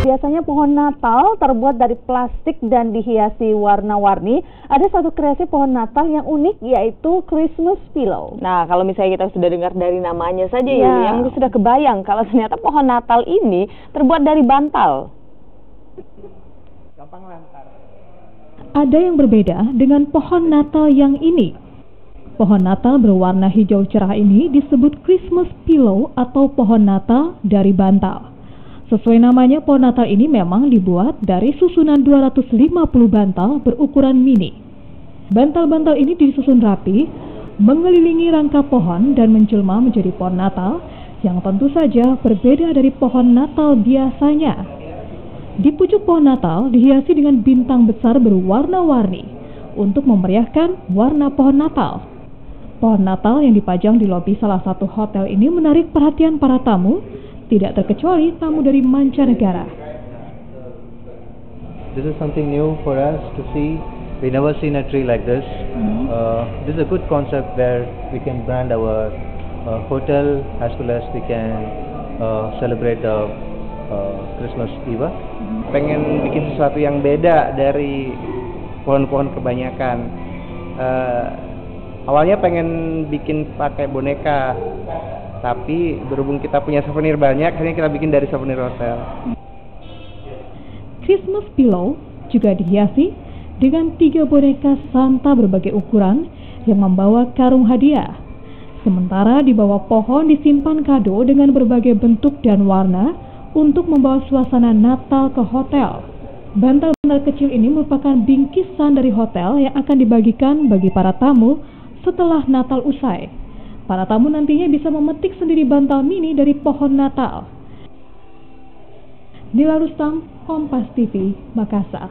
Biasanya pohon Natal terbuat dari plastik dan dihiasi warna-warni. Ada satu kreasi pohon Natal yang unik, yaitu Christmas pillow. Nah, kalau misalnya kita sudah dengar dari namanya saja ya, yang sudah kebayang kalau ternyata pohon Natal ini terbuat dari bantal. Gampang lantar. Ada yang berbeda dengan pohon Natal yang ini. Pohon Natal berwarna hijau cerah ini disebut Christmas pillow atau pohon Natal dari bantal. Sesuai namanya, pohon Natal ini memang dibuat dari susunan 250 bantal berukuran mini. Bantal-bantal ini disusun rapi, mengelilingi rangka pohon dan menjelma menjadi pohon Natal yang tentu saja berbeda dari pohon Natal biasanya. Di pucuk pohon Natal dihiasi dengan bintang besar berwarna-warni untuk memeriahkan warna pohon Natal. Pohon Natal yang dipajang di lobi salah satu hotel ini menarik perhatian para tamu, tidak terkecuali tamu dari mancanegara. This is something new for us to see. We never seen a tree like this. This is a good concept where we can brand our hotel as well as we can celebrate the Christmas Eve. Pengen bikin sesuatu yang beda dari pohon-pohon kebanyakan. Awalnya pengen bikin pakai boneka, tapi berhubung kita punya souvenir banyak, akhirnya kita bikin dari souvenir hotel. Christmas pillow juga dihiasi dengan 3 boneka Santa berbagai ukuran yang membawa karung hadiah. Sementara di bawah pohon disimpan kado dengan berbagai bentuk dan warna untuk membawa suasana Natal ke hotel. Bantal-bantal kecil ini merupakan bingkisan dari hotel yang akan dibagikan bagi para tamu setelah Natal usai. Para tamu nantinya bisa memetik sendiri bantal mini dari pohon Natal. Nila Rustam, Kompas TV, Makassar.